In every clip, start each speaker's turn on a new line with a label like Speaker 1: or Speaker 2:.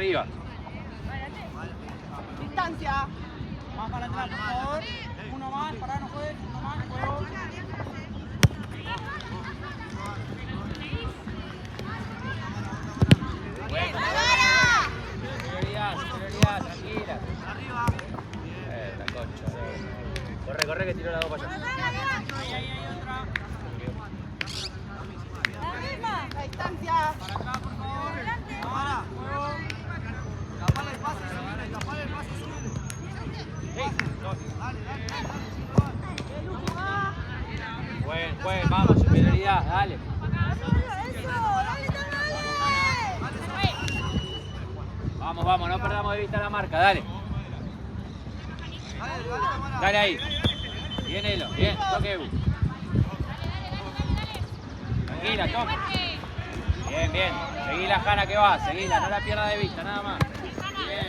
Speaker 1: arriba.
Speaker 2: Distancia. Más para atrás, por favor. Uno más, pará, no juegues. Uno más, juego.
Speaker 1: Bueno. Superioridad, tranquila.
Speaker 3: Arriba.
Speaker 1: La concha. Corre, que tiro la 2 para allá.
Speaker 2: Ahí hay otra. La distancia. Para acá, por favor. Ahora, juego. Tapale el pase, subile. Tapale el pase, subile.
Speaker 1: Dale. Jueguen, vamos, superioridad, dale. Vamos, no perdamos de vista la marca, dale. Dale ahí. Bien, Elo, bien, toque. Tranquila, toque. Bien. Seguí la Jana que va, seguila, no la pierdas de vista, nada más. Bien.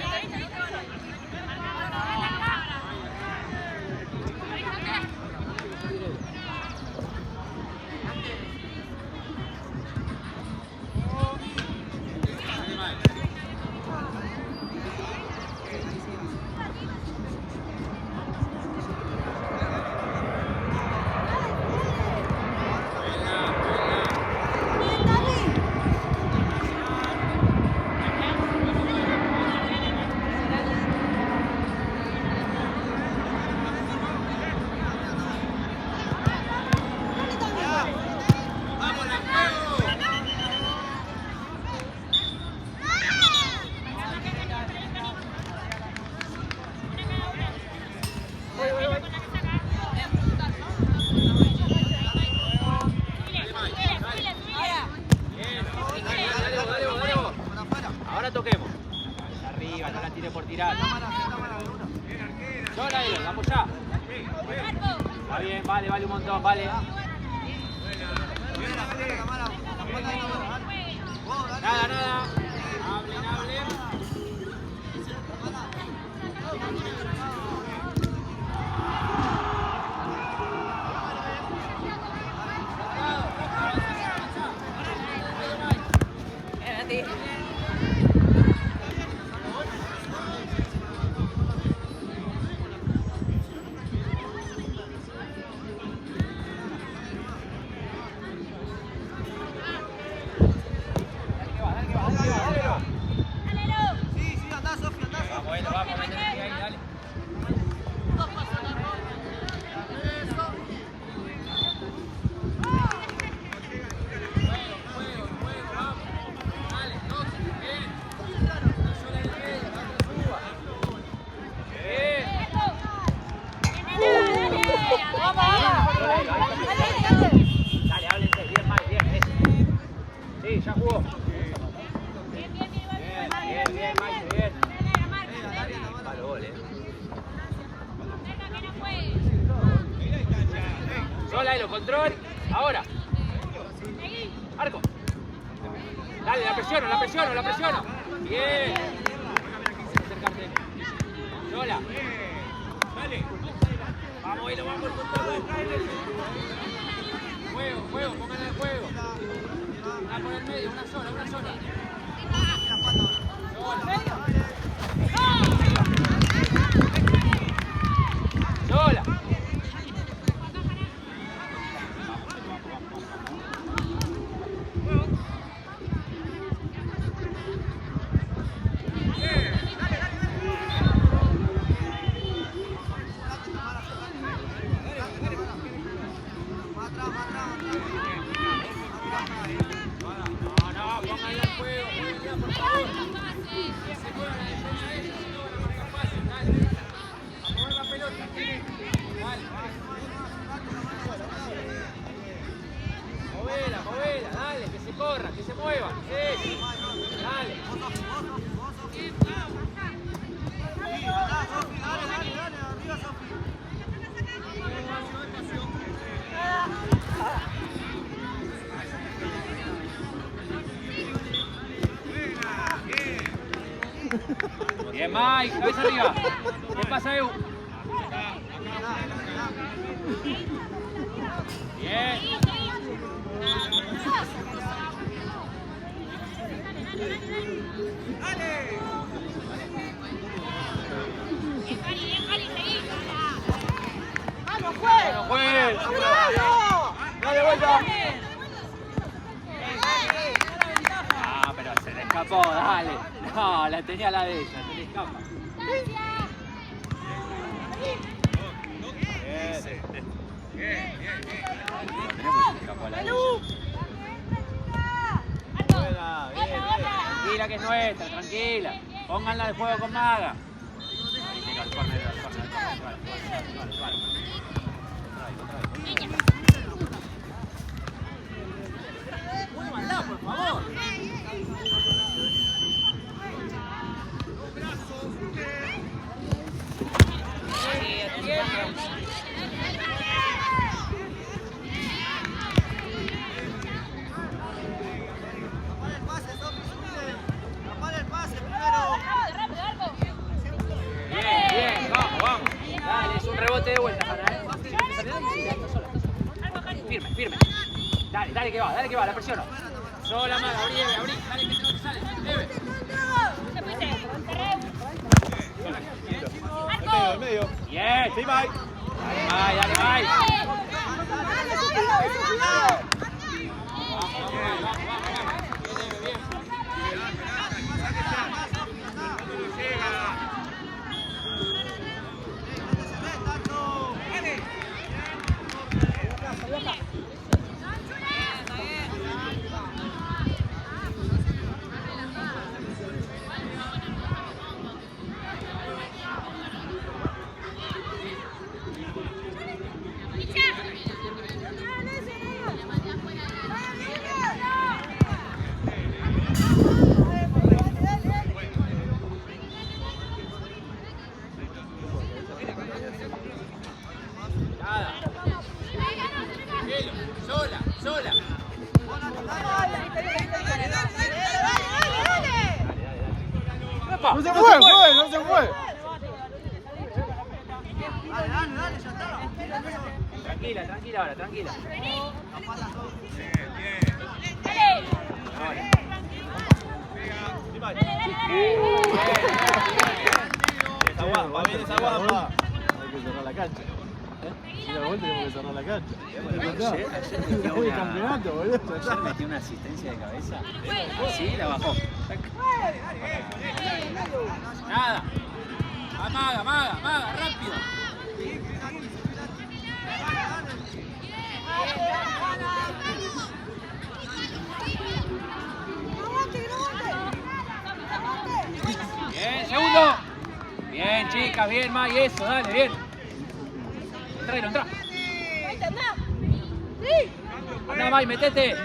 Speaker 1: Ahora toquemos. Arriba, no la tire por tirar. Sola, Elo, vamos ya. Está bien, vale un montón, vale. Nada. Hablen. Vamos, métete ahí, dale. Dale, háblense, bien, Mike, bien. Sí, ya jugó. Bien, Mike, bien. Palo gol, Sola, Elo, control. Ahora. Arco. Dale, la presiono. Bien. Acercarte. Sola. Dale. Vamos, Elo, vamos con todo. Juego, pónganle el juego. Una por el medio, una sola. Sola. No, pónganle el juego, por favor. Se juega la defensa de ellos, dale. A mover la pelota. Dale. Movela, dale, que se corra, que se mueva. Sí. Dale.
Speaker 3: Arriba, Sofi.
Speaker 1: Bien, Mike, cabeza arriba. ¿Qué pasa, Eu? Bien.
Speaker 2: ¡Vamos, juez!
Speaker 1: ¡Vamos, juez!
Speaker 2: ¡Bravo!
Speaker 1: ¡Dale vuelta! Ah, pero se le escapó, dale. No, la tenía la de ella, se le escapa. Tranquila que es nuestra, tranquila. Pónganla de juego con Maga. Ahí tiro al córner, al córner, al córner. Muévanla, por favor.
Speaker 3: Tapar el pase, Sofi, tapar el pase primero.
Speaker 1: Bien, vamos, vamos. Dale, es un rebote de vuelta para Firme, firme. Dale que va, la presiono. Sola, Maga, abrí, dale que no sale. Eve.
Speaker 3: Al medio.
Speaker 1: Bien.
Speaker 3: Sí, Mike.
Speaker 1: Dale, Mike.
Speaker 2: ¡Dale, su cuidado, su cuidado!
Speaker 1: Nada. Sola.
Speaker 3: No se fue, no se fue. Dale, ya está.
Speaker 1: Tranquila ahora, tranquila.
Speaker 3: Esa guapa, va bien esa guapa. Hay que cerrar la cancha. Si la vuelta tenemos que cerrar la cancha.
Speaker 1: Ayer
Speaker 3: El campeonato, boludo.
Speaker 1: Ayer metió una asistencia de cabeza. Sí, la bajó. Nada. Maga, rápido. Bien, segundo. Bien, chicas, bien, May, eso, dale, bien. Entra. Anda, May, metete.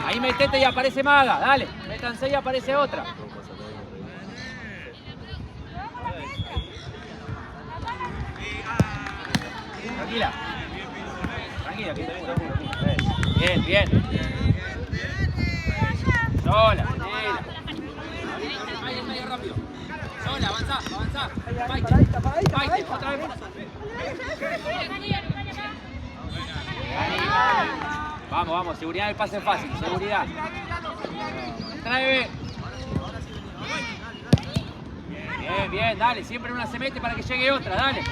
Speaker 1: Ahí metete y aparece Maga, dale. Métanse y aparece otra. Tranquila, que te vengo. Bien. Sola, Ahí, medio rápido. Sola, avanzá. Fight, otra vez. Vamos, seguridad del pase fácil, seguridad. Trae. Bien, dale, siempre una se mete para que llegue otra, dale.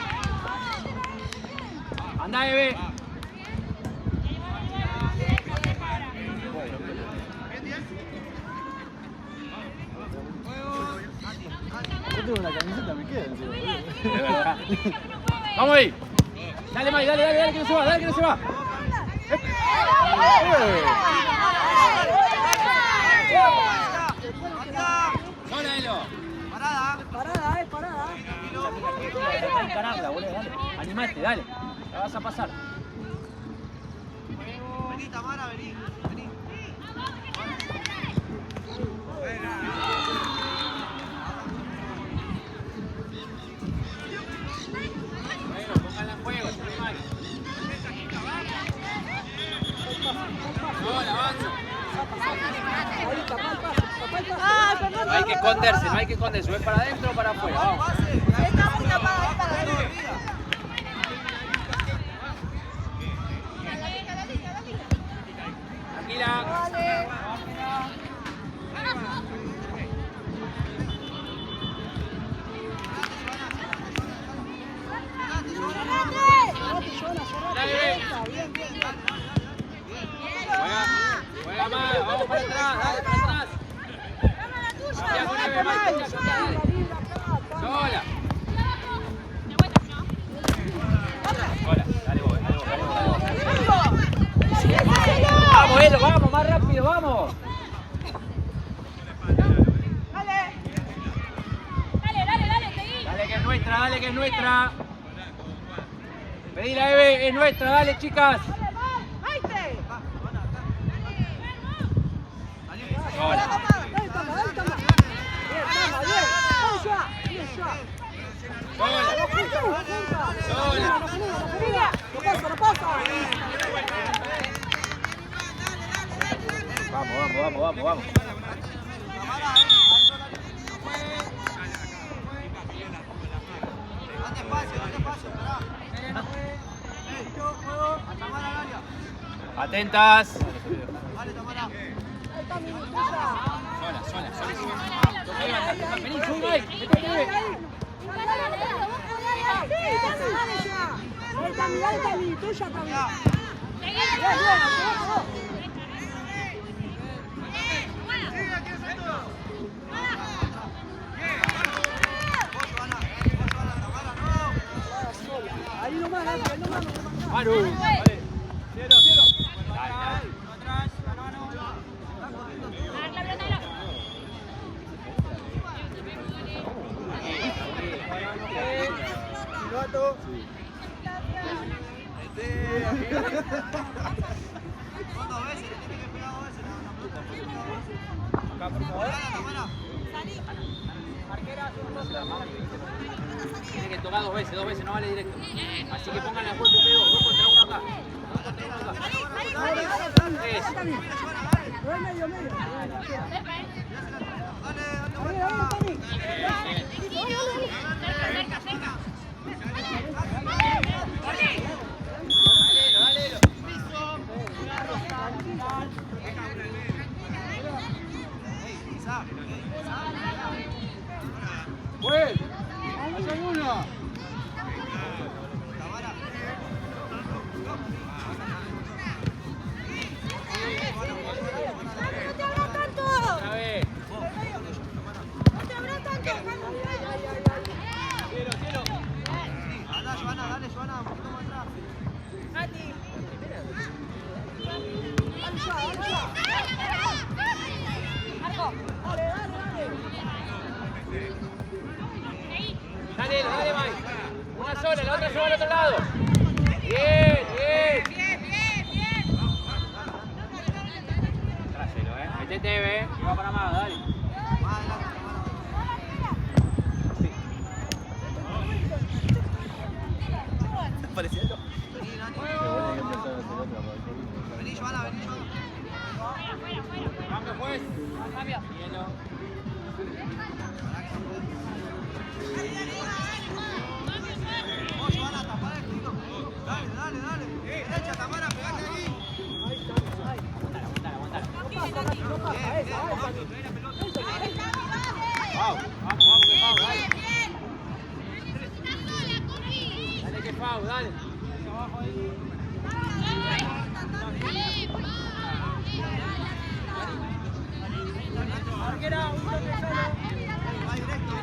Speaker 1: Andá, Eve.
Speaker 3: Yo tengo una camiseta, me queda encima.
Speaker 1: Vamos ahí. Dale, May, dale, que no se va, Sola, Elo.
Speaker 2: Parada.
Speaker 1: Encararla, boludo, dale. Animate, dale. La vas a pasar.
Speaker 3: Vení, Tamara, vení.
Speaker 1: Bueno, pónganla en juego, May. Sola, avanza. No hay que esconderse, ¿es para adentro o para afuera? Vamos. tranquila.
Speaker 2: Dale.
Speaker 1: Juega más, vamos para atrás, dale para atrás. Confía con Eve, Mike, confía. Sola. Hola, dale vos, dale vos, dale vos. Vamos, Elo, vamos, más rápido, vamos. Dale que es nuestra, dale que es nuestra. Pedila, Eve, es nuestra, dale chicas. Hola. Vamos. Atentas. Sola. Vení, subí, Mike.
Speaker 2: Ahí nomás,
Speaker 1: Manu. Cielo. Dale. Acá, por favor. Tiene que tocar dos veces, no vale directo. Así que pongan la fuerte, Pedro, dos contra uno acá. Eso. Dale. ¡Pues! ¡Vamos a una! Otra vez. Cielo.
Speaker 2: Dale, Joana, un poquito más atrás.
Speaker 1: Dale, Mike. Una sola, la otra sola al otro lado. Bien. Trasero, Metete, Eve, que va para más, dale.
Speaker 3: ¿Pareciendo?
Speaker 2: Vení, Joana.
Speaker 1: Cambio, pues. Cambio. Cielo.
Speaker 2: Vos, Joana, tapá el tiro. Dale. Derecha, Tamara, pegate ahí.
Speaker 1: Vamos, que Pau, dale. Dale que Pau, dale. Arquera, un toque solo.
Speaker 2: Va directo.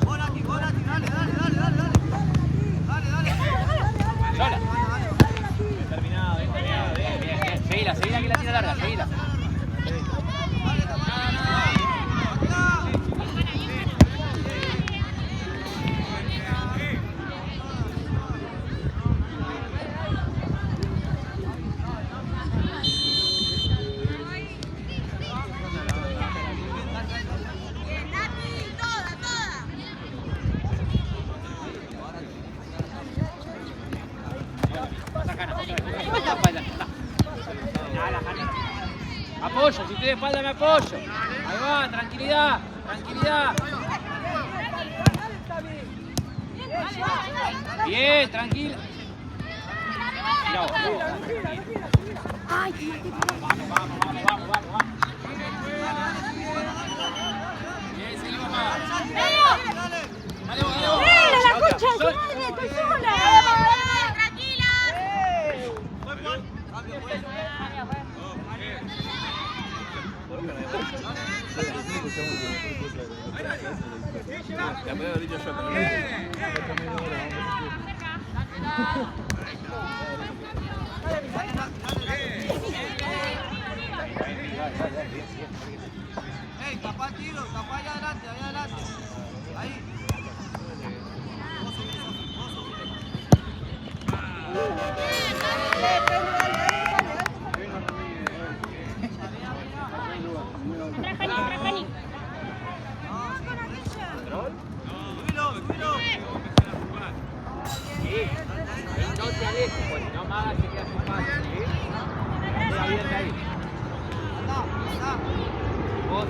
Speaker 2: Volati, dale.
Speaker 1: Sola. Terminado, bien. Seguila que la tira larga, seguila. Apoyo, si estoy de espalda me apoyo. Ahí va, tranquilidad. Bien, tranquila.
Speaker 4: Ay, qué mal te
Speaker 1: Bien, seguimos más.
Speaker 4: ¡Leo!
Speaker 1: Dale vos, dale vos.
Speaker 4: ¡La concha de su madre! ¡Estoy sola! ¡Tranquila!
Speaker 3: La puedo haber dicho yo, pero no.
Speaker 2: Ey, tapá el tiro, tapá allá adelante, allá adelante. Ahí. Vos subís, vos subís. Subilo, subilo.
Speaker 1: No te alejes, pues si no Maga se queda sin pase, ¿sí? Queda abierta ahí.
Speaker 2: Andá, andá.
Speaker 1: Vos.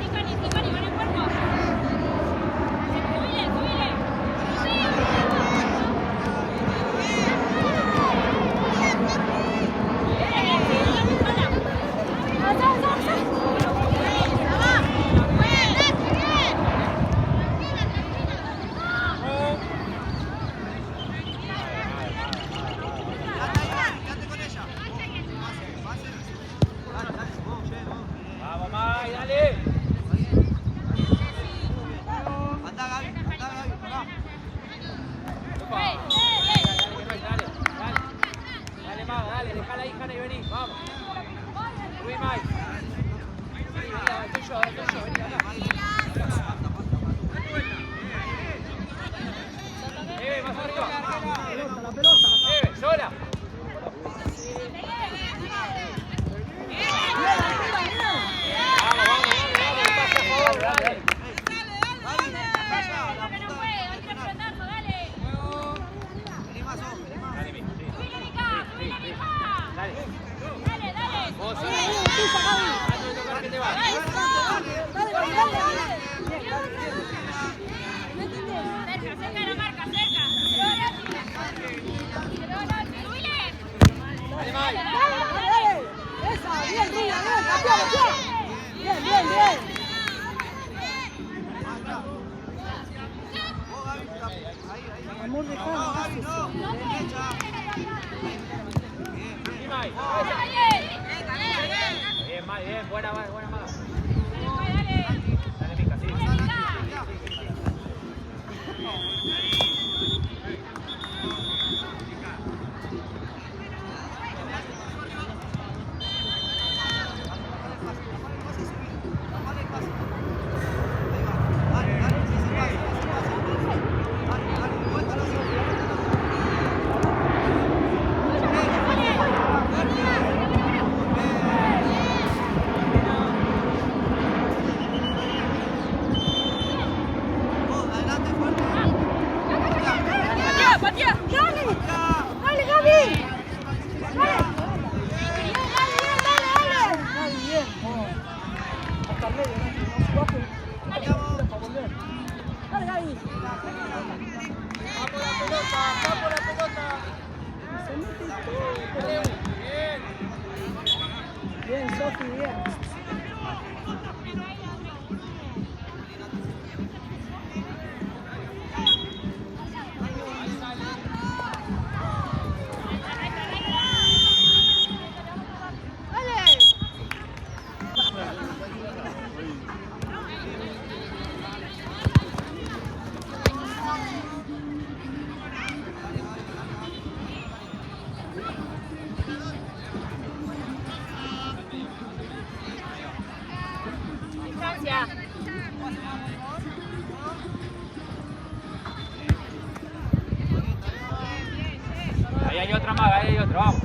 Speaker 2: Quédate con ella. Pase. Dale, dale, vos, che, vos.
Speaker 1: Vamos, Maga, dale.
Speaker 2: Andá, Gaby, pará.
Speaker 1: Dale, Maga, dale, dejala ahí, Hanna, y vení, vamos. Subí, Mike. Vení, estoy yo, vení acá. Más arriba. Sola. Vamos, pasa a favor, dale.
Speaker 2: Gaby, allá, la puta. Vení más, vos, vení más.
Speaker 1: Dale, Mijo, sí. Dale. Vos, sí. Antes de tocar que te vas. Dale, Mike.
Speaker 4: ¡Esa! ¡Bien, Rina! ¡Bien! ¡Cambiamos, bien! ¡Bien!
Speaker 2: Vos, Gaby, ahí.
Speaker 4: Amor,
Speaker 2: No,
Speaker 4: dejá.
Speaker 2: Gaby, no. Derecha.
Speaker 1: Sí, Mike. Bien, Mike, bien. Buena, Maga. Dale, Mica, sí.
Speaker 4: ¡Dale, Gaby! ¡Dale! ¡Gaby, bien! Hasta medio, ¿no? Para volver. ¡Dale, Gaby!
Speaker 1: ¡Vamos la pelota!
Speaker 4: Se mete todo.
Speaker 1: Bien.
Speaker 4: Bien, Sofi, bien.
Speaker 1: Ahí hay otra, Maga, ahí hay otra, vamos.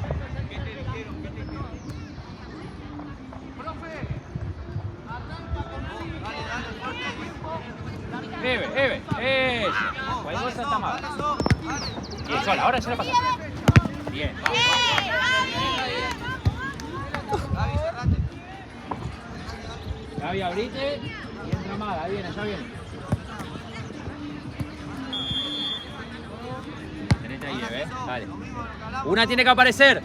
Speaker 1: Eve, eso. Cualquier cosa está Maga. Bien, sola, ahora ya la pasaste. Bien, vamos. Gaby, abrite y entra Maga, ahí viene, allá viene. Tenete ahí, Eve. Dale. Una tiene que aparecer.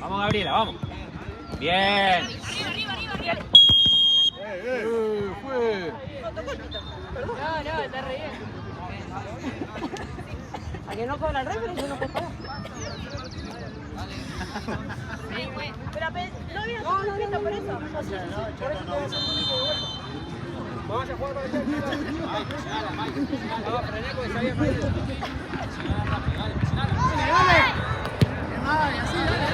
Speaker 1: Vamos, Gabriela, vamos. Bien.
Speaker 3: Fue.
Speaker 4: No, está re bien. A que no cobra el rey, pero yo no puedo pagar. Pero no había no visto por eso.
Speaker 1: Vamos a jugar para el centro. Ay, presionala, Mike. No, frené porque se había perdido. Presionala rápido, dale, presionala.
Speaker 2: Dale, así, dale.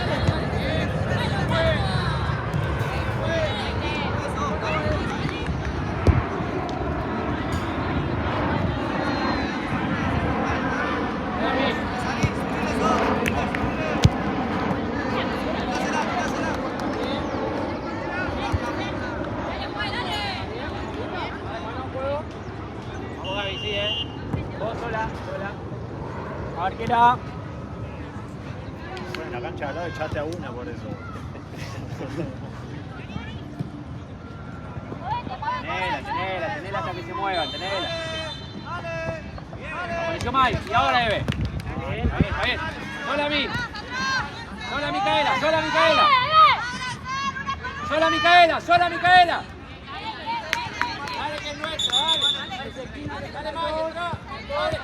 Speaker 1: Vamos, Gaby, sí, Vos sola. Arquera.
Speaker 3: Bueno, en la cancha de al lado echaste a una por eso.
Speaker 1: Tenela hasta que se muevan, tenela. Apareció Mike, y ahora Eve. Está bien. Sola a mí. Sola Micaela. Sola Micaela. Dale que es nuestro, dale. Dale Mike, entra. Dale.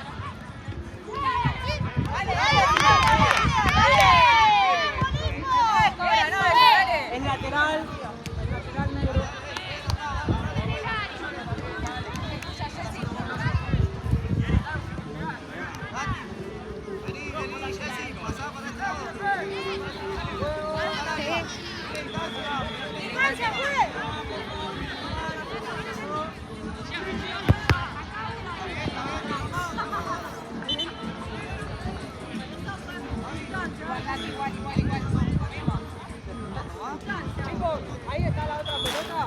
Speaker 4: Es lateral negro.
Speaker 2: Vení, Jessy, pasá para este lado.
Speaker 4: Chicos, ahí está la otra pelota.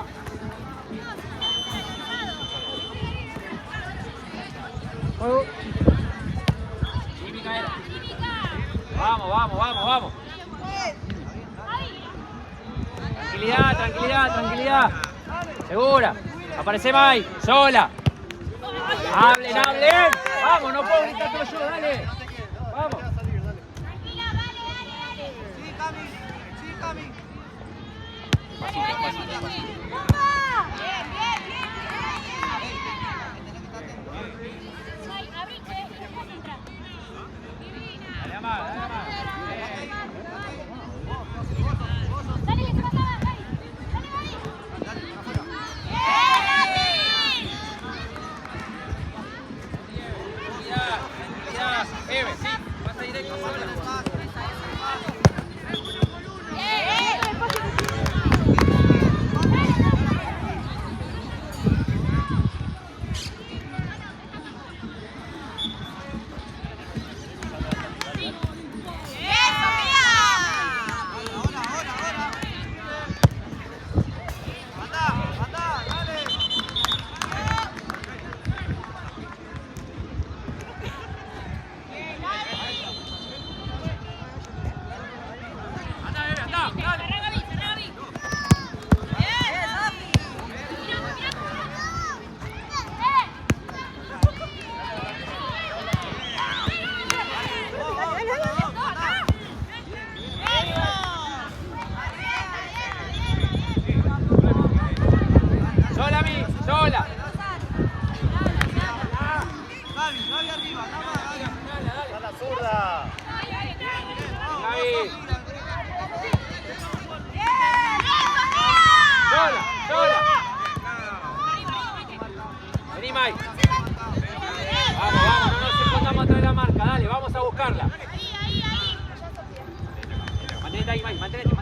Speaker 1: Sí, Micaela. Vamos. Tranquilidad. Segura. Aparece Mike. Sola. Hablen. Vamos, no puedo gritar todo yo, dale. Vamos.
Speaker 2: Sí, Cami.
Speaker 1: Dale, Amar. Tranquilidad. Eve, sí. Pasa directo, sola. Sola.
Speaker 2: Gaby arriba,
Speaker 3: ¡A la zurda!
Speaker 1: Gaby. Sola. Vení, Mike. Vamos, no nos escondamos atrás de la marca, dale, vamos a buscarla. Manténete ahí, Mike, manténete.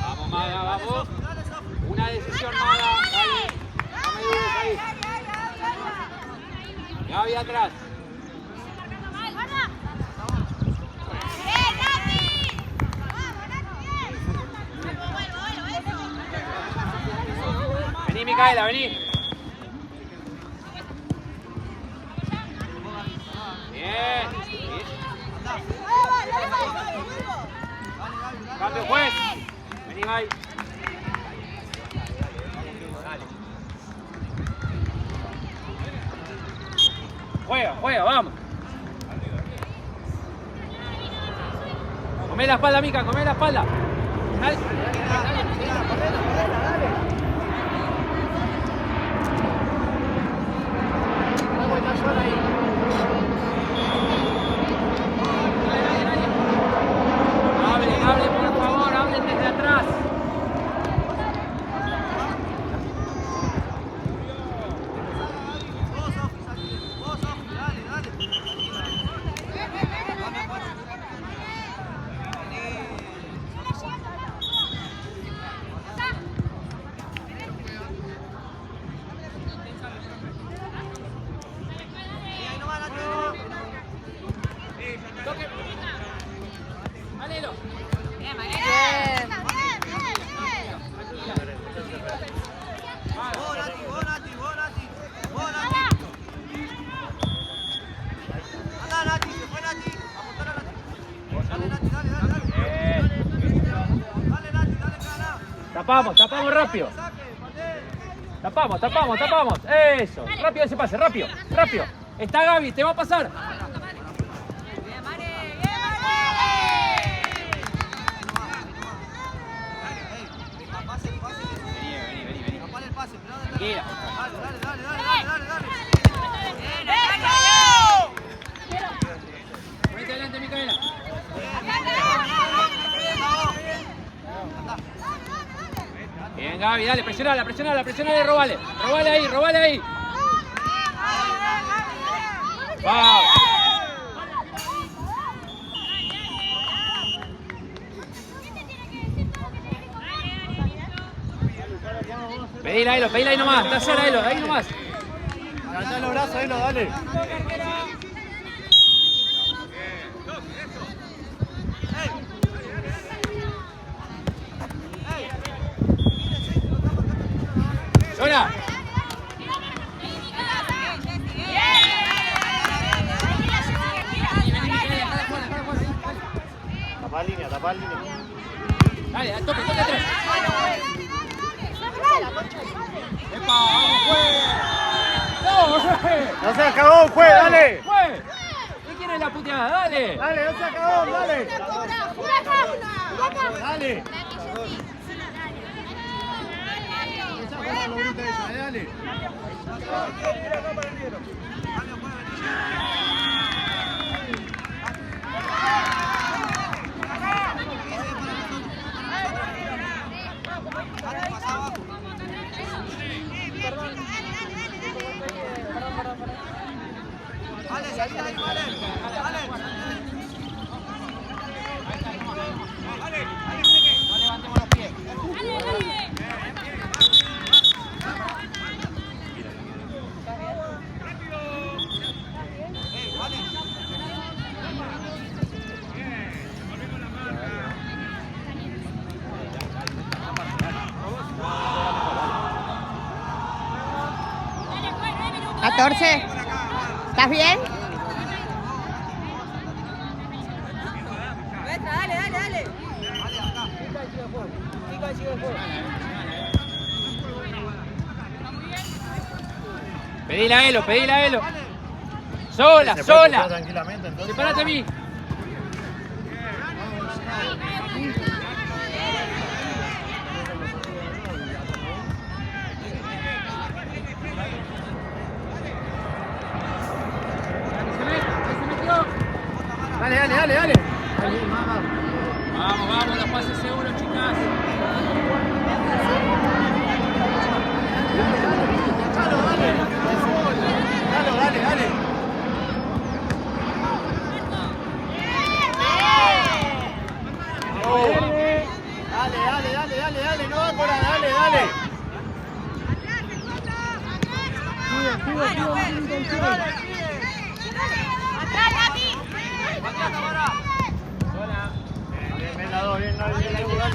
Speaker 1: Vamos, Maga, vamos. Una decisión, Maga, dale. No me dudes ahí. Gaby atrás. Vení, Micaela, vení. Bien. Cambio, juez. Vení, Gai. Juega, juega, vamos. Comé la espalda, Mica, comé la espalda. Dale. Hablen, por favor, hablen desde atrás. Toque. Valelo.
Speaker 4: Bien.
Speaker 1: Tapamos rápido. Tapamos. Eso. Rápido ese pase, rápido. Está Gaby, te va a pasar. Vete adelante, Micaela. Bien, Gaby, dale, presionala, robale. Robale ahí. ¡Vamos! Pedile ahí nomás, está sola Elo, ahí nomás.
Speaker 3: Levantá los brazos, Elo, dale.
Speaker 1: ¡Sola!
Speaker 3: Tapar línea.
Speaker 1: Dale, toque atrás. ¡Epa, vamos, juez!
Speaker 3: No se acabó, juez, dale.
Speaker 1: ¡Juez! ¿Qué quiere la puteada? Dale.
Speaker 3: Dale, no se acabó, dale. Dale. Dale.
Speaker 1: No levantemos los pies.
Speaker 4: ¿Estás bien? Dale.
Speaker 1: Pedila a Elo. Sola.
Speaker 3: Tranquilamente, entonces.
Speaker 1: Sepárate a mí.
Speaker 3: Dale.
Speaker 1: Vamos, los pases seguros, chicas.
Speaker 3: Dale. Dale, no va por ahí, dale. Bien,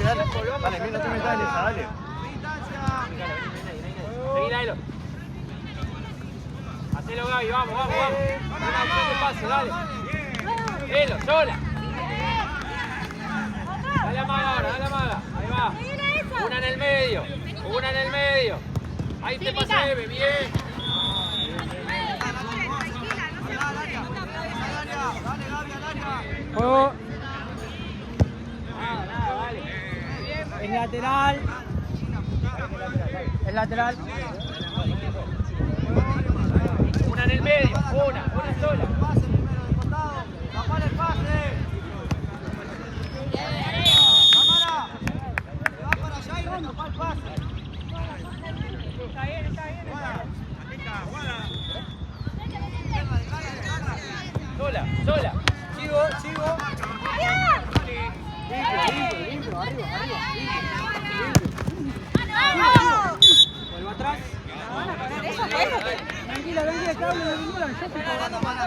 Speaker 3: dale. Dale, mira, no te metas en esa, dale.
Speaker 1: Seguila, Elo. Hacelo, Gaby, vamos. Una opción de pase, dale. Elo, sola. Dale, la maga ahora, dale la maga. Ahí va. Una en el medio. Una en el medio. Ahí te pasa Eve, bien.
Speaker 2: Juego. Es lateral. Es lateral.
Speaker 1: Una en el medio, una sola.
Speaker 2: Pase primero de costado. Tapar el pase. Cámara. Se va para allá y le tapa el pase.
Speaker 4: Está bien, está bien.
Speaker 1: Sola.
Speaker 2: Sigo. Limpio, arriba. Vuelvo atrás. Tranquila, que hablo de ninguna. Yo estoy cobrando para.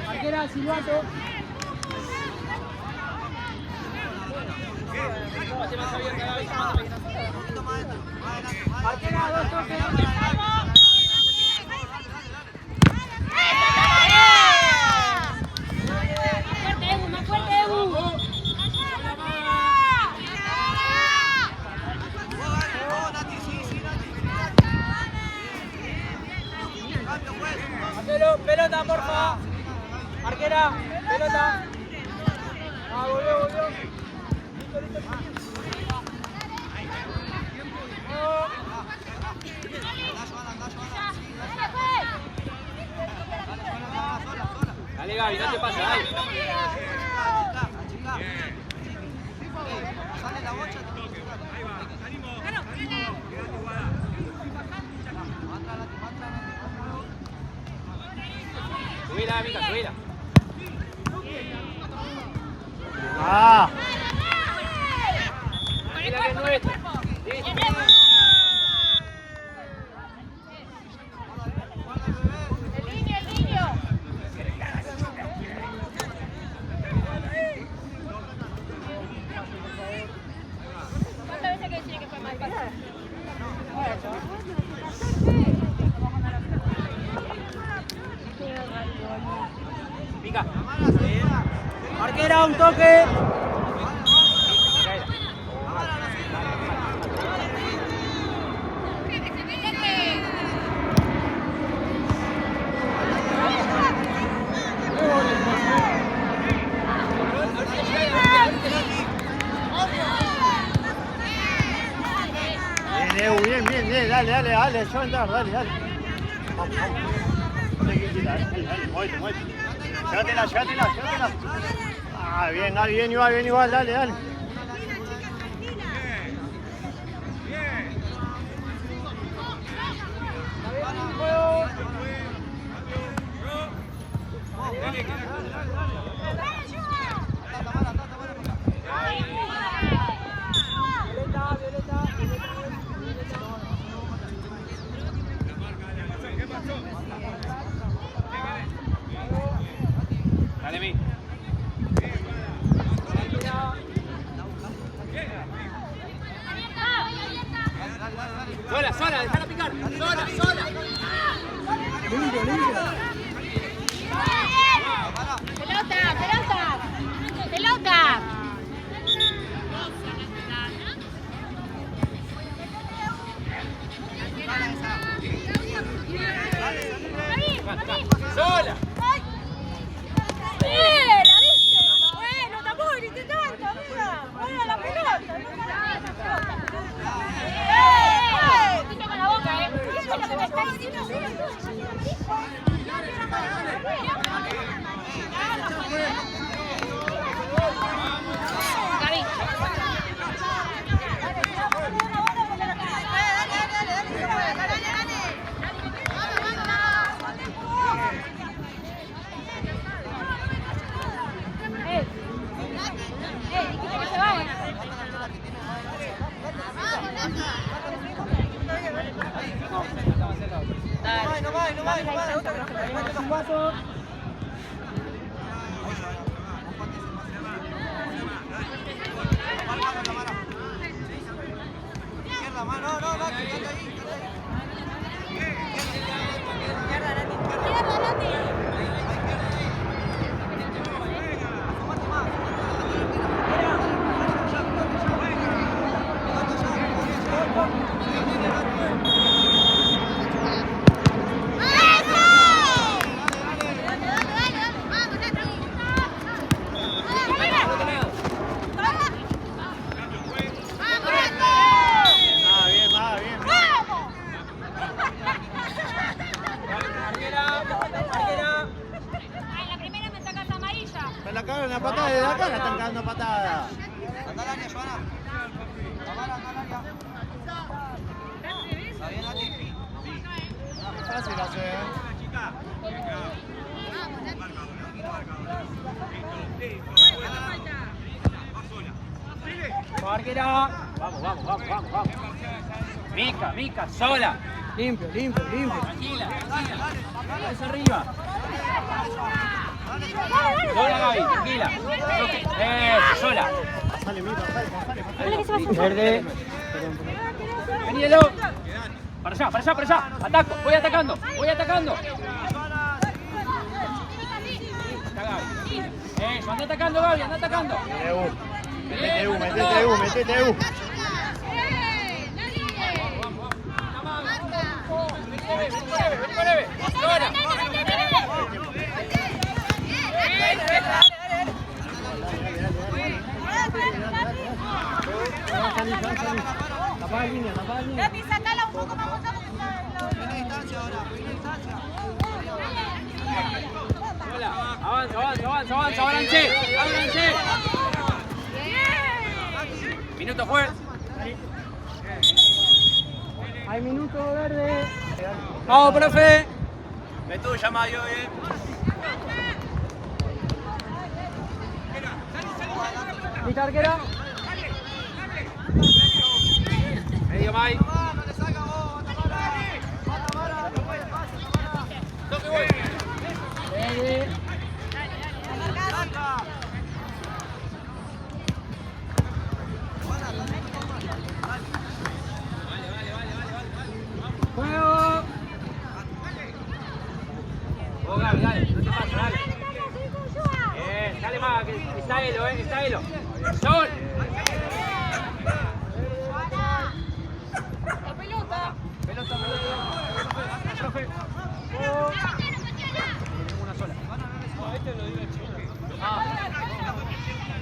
Speaker 2: Arquera, silbato. Arquera, 2 toques.
Speaker 4: Fuerte, Ebu, más fuerte, Ebu.
Speaker 2: Pelota, porfa. Arquera, pelota. Volvió. Listo.
Speaker 1: Dale Gaby, no te pasa, dale.
Speaker 2: Sale la bocha.
Speaker 1: Subila, amiga, subila.
Speaker 3: ¡Ah!
Speaker 1: Mira que es nuestra. Listo.
Speaker 4: El niño. ¿Cuántas veces hay que decir que fue mal pasado?
Speaker 1: Pica.
Speaker 2: Arquera, un toque.
Speaker 3: Bien, dale, yo entrar, dale. Vamos. Dale, muévete. Llévatela. Ah, bien, Gaby, bien igual, dale.
Speaker 1: Dale, mi. Sola, dejala picar. Sola.
Speaker 2: Limpio.
Speaker 4: Pelota.
Speaker 1: Sola.
Speaker 4: ¿La viste? Bueno, tampoco grité tanto, amiga. Juega la pelota. Grita con la boca, Eso es lo que me está diciendo. Gaby. Dijiste que se vayan.
Speaker 2: No va. Joana. Cámara, área. ¿Está bien, Nati?
Speaker 3: Fácil hacer.
Speaker 1: Arquera. Vamos. Mica, sola.
Speaker 4: Limpio.
Speaker 1: Tranquila. Cabeza arriba. Sola, Gaby, tranquila. Sola.
Speaker 3: Sale, mira, sale.
Speaker 1: Verde. Veníelo. Para allá. Ataco. Voy atacando. Está Gaby. Eso, anda atacando, Gaby, Metete U. Breve. Ahora.
Speaker 3: Tapá la línea.
Speaker 4: Nati, sacala un poco más allá porque está
Speaker 2: Primera distancia ahora, primera distancia.
Speaker 1: Hola. Avanza, Abrance. Minuto juez.
Speaker 4: Hay minuto verde.
Speaker 1: Vamos, profe.
Speaker 2: Ven tú, llama yo,
Speaker 4: ¿Lista, arquera?
Speaker 1: Medio Mai.
Speaker 2: No le salga vos, Tamara.
Speaker 1: Toque voy.
Speaker 2: Saca.
Speaker 4: Juego.
Speaker 1: Vos, Gaby, dale. No te pases, dale. Dale más, que está Elo. Sol. Pelota. Profe. Una sola. Este lo dio el chico.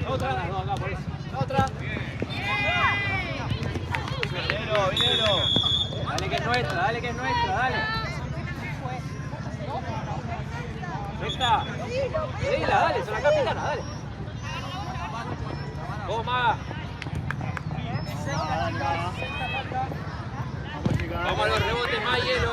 Speaker 1: Otra. No, acá, por eso. Otra.
Speaker 2: Vinero.
Speaker 1: Dale que es nuestra, dale. Esta. Pedila, dale, son la capitana, dale. Vos, Maga. Vamos a los rebotes, más hielo,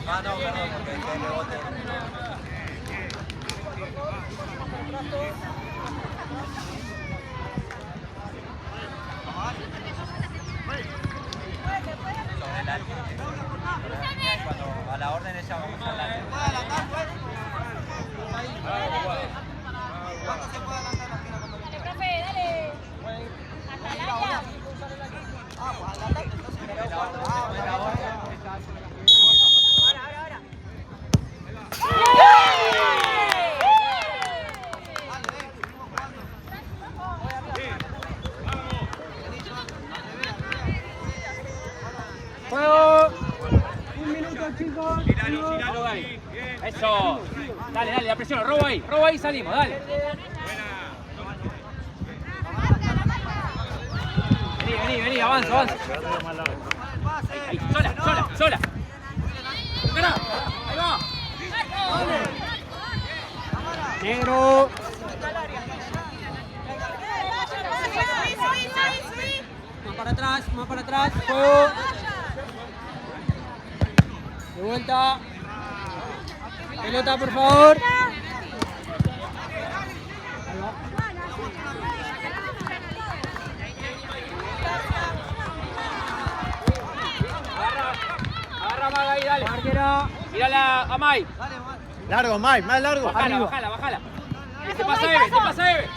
Speaker 2: No, perdón, porque hay rebote. Sobre el arco. Cuando a la orden ella vamos a la ¿cuánto se puede adelantar la esquina cuando le queda?
Speaker 4: Profe, dale. Hasta el área.
Speaker 2: Pues adelantate entonces.
Speaker 4: Ahora.
Speaker 1: Juego.
Speaker 4: Un minuto, chicos.
Speaker 1: Vamos, Gaby. Eso. Dale, la presión. Robo ahí y salimos, dale. Vení, avanza. Ahí, sola. Espera, ahí va.
Speaker 4: Negro. Más para atrás. Juego. De vuelta. Pelota, por favor.
Speaker 1: Agarra Maga ahí, dale.
Speaker 4: Arquera.
Speaker 1: Mírala a Mai.
Speaker 3: Largo, Mike, más largo.
Speaker 1: Bajala. Que te pasa Eve.